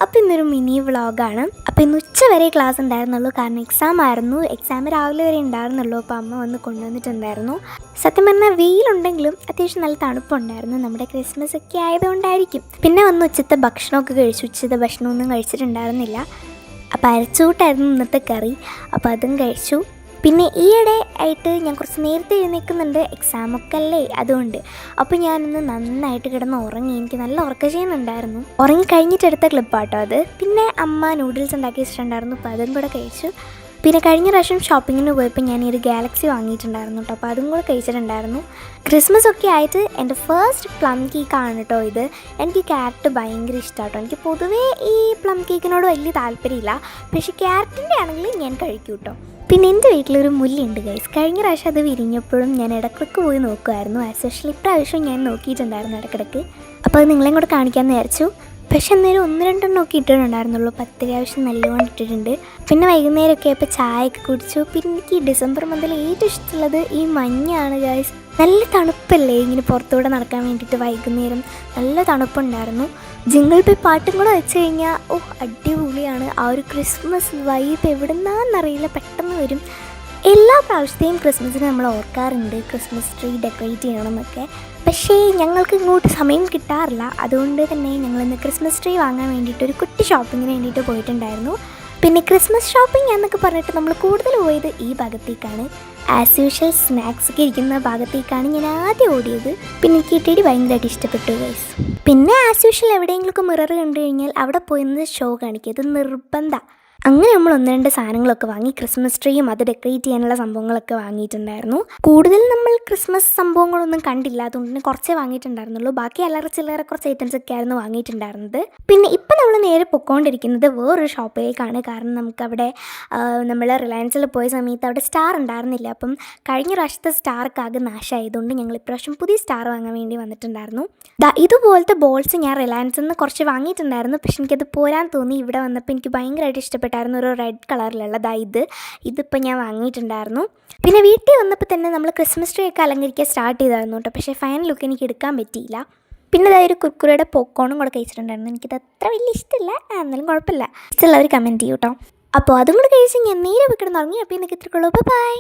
അപ്പോൾ ഇന്നൊരു മിനി വ്ളോഗാണ്. അപ്പോൾ ഇന്ന് ഉച്ച വരെ ക്ലാസ് ഉണ്ടായിരുന്നുള്ളൂ, കാരണം എക്സാം ആയിരുന്നു. എക്സാം രാവിലെ വരെ ഉണ്ടായിരുന്നുള്ളൂ. അപ്പോൾ അമ്മ വന്ന് കൊണ്ടുവന്നിട്ടുണ്ടായിരുന്നു. സത്യം പറഞ്ഞാൽ വെയിലുണ്ടെങ്കിലും അത്യാവശ്യം നല്ല തണുപ്പുണ്ടായിരുന്നു. നമ്മുടെ ക്രിസ്മസ് ഒക്കെ ആയതുകൊണ്ടായിരിക്കും. പിന്നെ വന്ന് ഉച്ചത്തെ ഭക്ഷണമൊക്കെ കഴിച്ചു. ഉച്ചത്തെ ഭക്ഷണമൊന്നും കഴിച്ചിട്ടുണ്ടായിരുന്നില്ല. അപ്പോൾ അരച്ചൂട്ടായിരുന്നു ഇന്നത്തെ കറി. അപ്പോൾ അതും കഴിച്ചു. പിന്നെ ഈയിടെ ആയിട്ട് ഞാൻ കുറച്ച് നേരത്തെ എഴുന്നേൽക്കുന്നുണ്ട്, എക്സാമൊക്കെ അല്ലേ അതുകൊണ്ട്. അപ്പോൾ ഞാനിന്ന് നന്നായിട്ട് കിടന്ന് ഉറങ്ങി. എനിക്ക് നല്ല ഉറക്കം ചെയ്യുന്നുണ്ടായിരുന്നു. ഉറങ്ങി കഴിഞ്ഞിട്ടെടുത്ത ക്ലിപ്പാട്ടോ അത്. പിന്നെ അമ്മ നൂഡിൽസ് ഉണ്ടാക്കി വെച്ചിട്ടുണ്ടായിരുന്നു, അപ്പോൾ അതും കൂടെ കഴിച്ചു. പിന്നെ കഴിഞ്ഞ പ്രാവശ്യം ഷോപ്പിങ്ങിന് പോയപ്പോൾ ഞാൻ ഈ ഒരു ഗാലക്സി വാങ്ങിയിട്ടുണ്ടായിരുന്നു കേട്ടോ, അപ്പോൾ അതും കൂടെ കഴിച്ചിട്ടുണ്ടായിരുന്നു. ക്രിസ്മസ് ഒക്കെ ആയിട്ട് എൻ്റെ ഫസ്റ്റ് പ്ലം കേക്കാണ് കേട്ടോ ഇത്. എനിക്ക് ക്യാരറ്റ് ഭയങ്കര ഇഷ്ടമാണ് കേട്ടോ. എനിക്ക് പൊതുവേ ഈ പ്ലം കേക്കിനോട് വലിയ താല്പര്യമില്ല, പക്ഷേ ക്യാരറ്റിൻ്റെ ആണെങ്കിൽ ഞാൻ കഴിക്കും കേട്ടോ. പിന്നെ എൻ്റെ വീട്ടിലൊരു മുല്ലയുണ്ട് ഗൈസ്. കഴിഞ്ഞ പ്രാവശ്യം അത് വിരിഞ്ഞപ്പോഴും ഞാൻ ഇടയ്ക്കിടയ്ക്ക് പോയി നോക്കുമായിരുന്നു. എസ്പെഷ്യലി ഇപ്രാവശ്യം ഞാൻ നോക്കിയിട്ടുണ്ടായിരുന്നു ഇടയ്ക്കിടയ്ക്ക്. അപ്പോൾ അത് നിങ്ങളെയും കൂടെ കാണിക്കാമെന്ന് വിചാരിച്ചു. പക്ഷെ അന്നേരം 1-2 ഒക്കെ ഇട്ടിട്ടുണ്ടായിരുന്നുള്ളൂ. 10 അത്യാവശ്യം നല്ലോണം ഇട്ടിട്ടുണ്ട്. പിന്നെ വൈകുന്നേരമൊക്കെ ആയപ്പോൾ ചായയൊക്കെ കുടിച്ചു. പിന്നെ എനിക്ക് ഈ ഡിസംബർ മന്തിൽ ഏറ്റവും ഇഷ്ടമുള്ളത് ഈ മഞ്ഞാണ് ഗൈസ്. നല്ല തണുപ്പല്ലേ ഇങ്ങനെ പുറത്തൂടെ നടക്കാൻ വേണ്ടിയിട്ട്. വൈകുന്നേരം നല്ല തണുപ്പുണ്ടായിരുന്നു. ജിംഗിൾ ബെൽ പാട്ടും കൂടെ വെച്ച് കഴിഞ്ഞാൽ അടിപൊളിയാണ്. ആ ഒരു ക്രിസ്മസ് വൈബ് എവിടുന്നാന്നറിയില്ല, പെട്ടെന്ന് വരും. എല്ലാ പ്രാവശ്യത്തെയും ക്രിസ്മസിന് നമ്മൾ ഓർക്കാറുണ്ട് ക്രിസ്മസ് ട്രീ ഡെക്കറേറ്റ് ചെയ്യണമെന്നൊക്കെ. പക്ഷേ ഞങ്ങൾക്ക് ഇങ്ങോട്ട് സമയം കിട്ടാറില്ല. അതുകൊണ്ട് തന്നെ ഞങ്ങളിന്ന് ക്രിസ്മസ് ട്രീ വാങ്ങാൻ വേണ്ടിയിട്ട് ഒരു കുട്ടി ഷോപ്പിങ്ങിന് വേണ്ടിയിട്ട് പോയിട്ടുണ്ടായിരുന്നു. പിന്നെ ക്രിസ്മസ് ഷോപ്പിംഗ് എന്നൊക്കെ പറഞ്ഞിട്ട് നമ്മൾ കൂടുതൽ പോയത് ഈ ഭാഗത്തേക്കാണ്. ആസ് യൂഷ്വൽ സ്നാക്സ് ഒക്കെ ഇരിക്കുന്ന ഭാഗത്തേക്കാണ് ഞാൻ ആദ്യം ഓടിയത്. പിന്നെ എനിക്ക് ഇട്ടിടി ഭയങ്കരമായിട്ട് ഇഷ്ടപ്പെട്ടു ഗൈസ്. പിന്നെ ആസ് യൂഷ്വൽ എവിടെയെങ്കിലുമൊക്കെ മിറർ കണ്ടു കഴിഞ്ഞാൽ അവിടെ പോയിരുന്നത് ഷോ കാണിക്കുക, ഇത് നിർബന്ധമാണ്. അങ്ങനെ നമ്മൾ 1-2 സാധനങ്ങളൊക്കെ വാങ്ങി. ക്രിസ്മസ് ട്രീയും അത് ഡെക്കറേറ്റ് ചെയ്യാനുള്ള സംഭവങ്ങളൊക്കെ വാങ്ങിയിട്ടുണ്ടായിരുന്നു. കൂടുതൽ നമ്മൾ ക്രിസ്മസ് സംഭവങ്ങളൊന്നും കണ്ടില്ല, അതുകൊണ്ട് തന്നെ കുറച്ചേ വാങ്ങിയിട്ടുണ്ടായിരുന്നുള്ളൂ. ബാക്കി അല്ലറ ചില്ലറ കുറച്ച് ഐറ്റംസ് ഒക്കെ ആയിരുന്നു വാങ്ങിയിട്ടുണ്ടായിരുന്നത്. പിന്നെ ഇപ്പം നമ്മൾ നേരെ പൊയ്ക്കൊണ്ടിരിക്കുന്നത് വേറൊരു ഷോപ്പിലേക്കാണ്. കാരണം നമുക്കവിടെ നമ്മൾ റിലയൻസിൽ പോയ സമയത്ത് അവിടെ സ്റ്റാർ ഉണ്ടായിരുന്നില്ല. അപ്പം കഴിഞ്ഞ പ്രാവശ്യത്തെ സ്റ്റാർക്ക് ആകെ നാശമായതുകൊണ്ട് ഞങ്ങൾ ഇപ്രാവശ്യം പുതിയ സ്റ്റാർ വാങ്ങാൻ വേണ്ടി വന്നിട്ടുണ്ടായിരുന്നു. ഇതുപോലത്തെ ബോൾസ് ഞാൻ റിലയൻസിൽ നിന്ന് കുറച്ച് വാങ്ങിയിട്ടുണ്ടായിരുന്നു. പക്ഷെ എനിക്കത് പോരാൻ തോന്നി. ഇവിടെ വന്നപ്പോൾ എനിക്ക് ഭയങ്കരമായിട്ട് ഇഷ്ടപ്പെട്ടായിരുന്നു. ഒരു റെഡ് കളറിലുള്ളത് ഇതിപ്പോൾ ഞാൻ വാങ്ങിയിട്ടുണ്ടായിരുന്നു. പിന്നെ വീട്ടിൽ വന്നപ്പോൾ തന്നെ നമ്മൾ ക്രിസ്മസ് ട്രീ ഒക്കെ അലങ്കരിക്കാൻ സ്റ്റാർട്ട് ചെയ്തായിരുന്നു കേട്ടോ. പക്ഷേ ഫൈനൽ ലുക്ക് എനിക്ക് എടുക്കാൻ പറ്റിയില്ല. പിന്നെ അതായത് കുർക്കുറയുടെ പോപ്കോണും കൂടെ കഴിച്ചിട്ടുണ്ടായിരുന്നു. എനിക്കത് അത്ര വലിയ ഇഷ്ടമില്ല, എന്നാലും കുഴപ്പമില്ല. ഇഷ്ടമുള്ളവർ കമൻറ്റ് ചെയ്യും കേട്ടോ. അപ്പോൾ അതും കൂടെ കഴിച്ച് ഞാൻ നേരെ കിടന്നുറങ്ങി. അപ്പോൾ എനിക്ക് ഇത്രക്കുള്ളൂ. ബൈ.